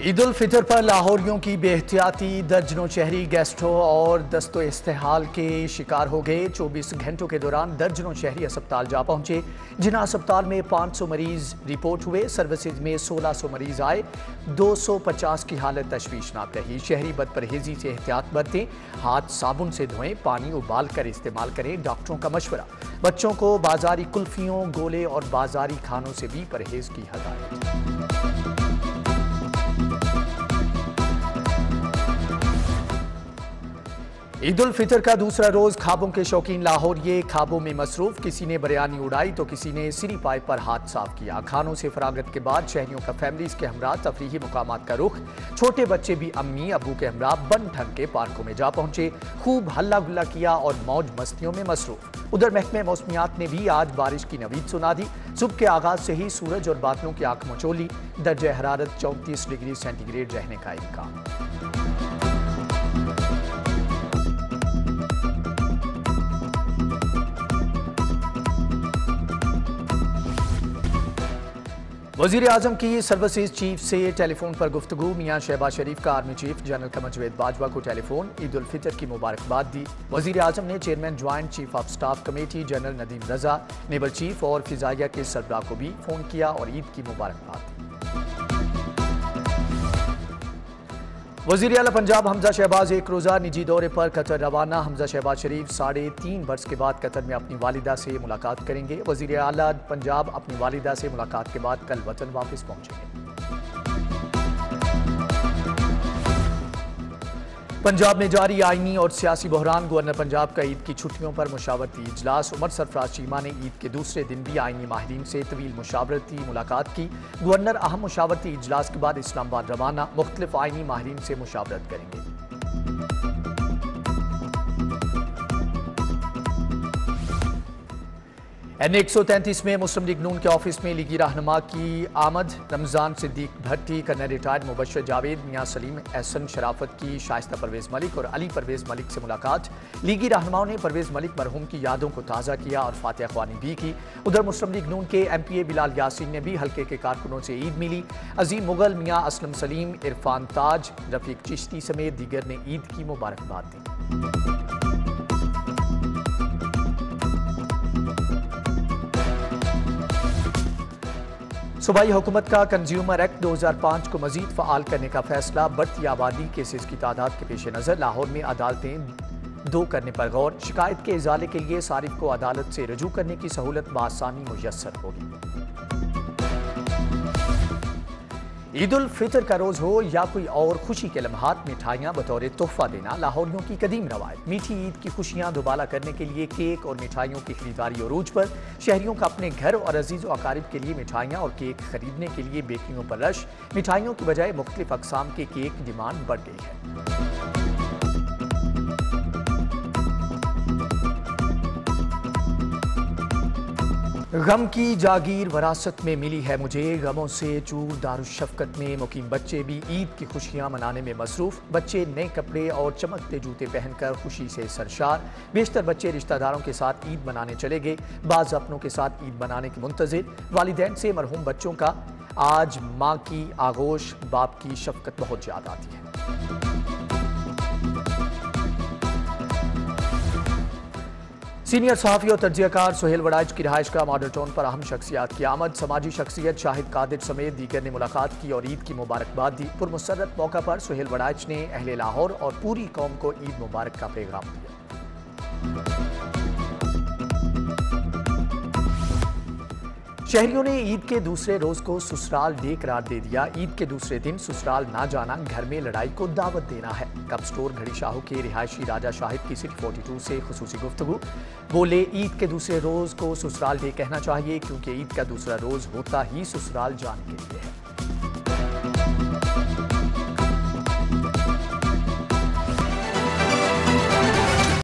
ईद उल फितर पर लाहौरियों की बेहतियाती, दर्जनों शहरी गैस्ट्रो और दस्तो इस्तेहाल के शिकार हो गए। 24 घंटों के दौरान दर्जनों शहरी अस्पताल जा पहुंचे, जिन्हें अस्पताल में 500 मरीज रिपोर्ट हुए। सर्विसेज में 1600 मरीज आए। 250 की हालत तशवीशनाक रही। शहरी बदपरहेजी से एहतियात बरतें, हाथ साबुन से धोएं, पानी उबाल कर इस्तेमाल करें, डॉक्टरों का मशवरा। बच्चों को बाजारी कुल्फियों, गोले और बाजारी खानों से भी परहेज की हदायत। ईद उल फितर का दूसरा रोज ख्वाबों के शौकीन लाहौरिये ख्वाबों में मसरूफ। किसी ने बिरयानी उड़ाई तो किसी ने सीरी पाइप पर हाथ साफ किया। खानों से फरागत के बाद शहरियों का फैमिलीज के हमरा तफरीही मुकामात का रुख। छोटे बच्चे भी अम्मी अबू के हमरा बन ठन के पार्कों में जा पहुंचे, खूब हल्ला गुल्ला किया और मौज मस्तियों में मसरूफ। उधर महकमे मौसमियात ने भी आज बारिश की नवीद सुना दी। सुबह के आगाज से ही सूरज और बादलों की आंख मचोली। दर्जे हरारत 34 डिग्री सेंटीग्रेड रहने का इम्कान। वज़ीर आज़म की सर्विसेज चीफ से टेलीफोन पर गुफ्तगू। मियां शहबाज शरीफ का आर्मी चीफ जनरल कमर जवेद बाजवा को टेलीफोन, ईद उल फितर की मुबारकबाद दी। वज़ीर आज़म ने chairman joint chief of staff committee general Nadeem Raza, naval chief और फिजाइया के सरबराह को भी फोन किया और ईद की मुबारकबाद दी। वज़ीर आला पंजाब हमजा शहबाज एक रोज़ा निजी दौरे पर कतर रवाना। हमजा शहबाज शरीफ 3.5 बरस के बाद कतर में अपनी वालिदा से मुलाकात करेंगे। वज़ीर आला पंजाब अपनी वालिदा से मुलाकात के बाद कल वतन वापस पहुंचेंगे। पंजाब में जारी आईनी और सियासी बहरान। गवर्नर पंजाब का ईद की छुट्टियों पर मुशावरती इजलास। उमर सरफराज चीमा ने ईद के दूसरे दिन भी आईनी माहिरीन से तवील मुशावरती मुलाकात की। गवर्नर अहम मुशावरती इजलास के बाद इस्लामाबाद रवाना, मुख्तलिफ आईनी माहिरीन से मुशावरत करेंगे। N133 में मुस्लिम लीग नून के ऑफिस में लीगी रहनुमा की आमद। रमजान सिद्दीक भट्टी, कर्नल रिटायर्ड मुबशर जावेद, मियां सलीम एहसन शराफत की शाइस्ता परवेज मलिक और अली परवेज मलिक से मुलाकात। लीगी रहनुमाओं ने परवेज मलिक मरहूम की यादों को ताज़ा किया और फातिहा ख्वानी भी की। उधर मुस्लिम लीग नून के MPA बिलाल यासीन ने भी हल्के के कारकुनों से ईद मिली। अजीम मुगल, मियां असलम सलीम, इरफान ताज, रफीक चिश्ती समेत दीगर ने ईद की मुबारकबाद दी। सूबाई हुकूमत का कंज्यूमर एक्ट 2005 को मजीद फ़आल करने का फैसला। बढ़ती आबादी केसेस की तादाद के पेश नज़र लाहौर में अदालतें 2 करने पर गौर। शिकायत के इजाले के लिए सारिफ को अदालत से रजू करने की सहूलत बआसानी मुयस्सर होगी। ईद उल फितर का रोज हो या कोई और खुशी के लम्हात, मिठाइयाँ बतौर तोहफा देना लाहौरियों की कदीम रवायत। मीठी ईद की खुशियाँ दोबाला करने के लिए केक और मिठाइयों की खरीदारी अरूज पर। शहरियों का अपने घर और अजीज़ व अकारिब के लिए मिठाइयाँ और केक खरीदने के लिए बेकरियों पर रश। मिठाइयों की बजाय मुख्तलिफ अकसाम के केक की डिमांड बढ़ गई है। गम की जागीर वरासत में मिली है मुझे, गमों से चूर दारुशफ़क़त में मुकीम बच्चे भी ईद की खुशियां मनाने में मसरूफ़। बच्चे नए कपड़े और चमकते जूते पहनकर खुशी से सरशार। बेशतर बच्चे रिश्तेदारों के साथ ईद मनाने चले गए, बाज़ अपनों के साथ ईद मनाने के मुंतज़िर। वालिदैन से मरहूम बच्चों का आज माँ की आगोश, बाप की शफ़क़त बहुत याद आती है। सीनियर सहाफ़ी और तज्ज़ियाकार सुहेल वड़ाइच की रिहाइश का मॉडल टाउन पर अहम शख्सियात की आमद। समाजी शख्सियत शाहिद कादिर समेत दीगर ने मुलाकात की और ईद की मुबारकबाद दी। पुरमसरत मौका पर सुहेल वड़ाइच ने अहले लाहौर और पूरी कौम को ईद मुबारक का पैगाम दिया। शहरियों ने ईद के दूसरे रोज को ससुराल डे करार दे दिया। ईद के दूसरे दिन ससुराल ना जाना घर में लड़ाई को दावत देना है। कप स्टोर घड़ी शाहू के रिहायशी राजा शाहिद की सिटी 42 से खुसूसी गुफ्तगू। बोले, ईद के दूसरे रोज को ससुराल डे कहना चाहिए क्योंकि ईद का दूसरा रोज होता ही ससुराल जाने के लिए है।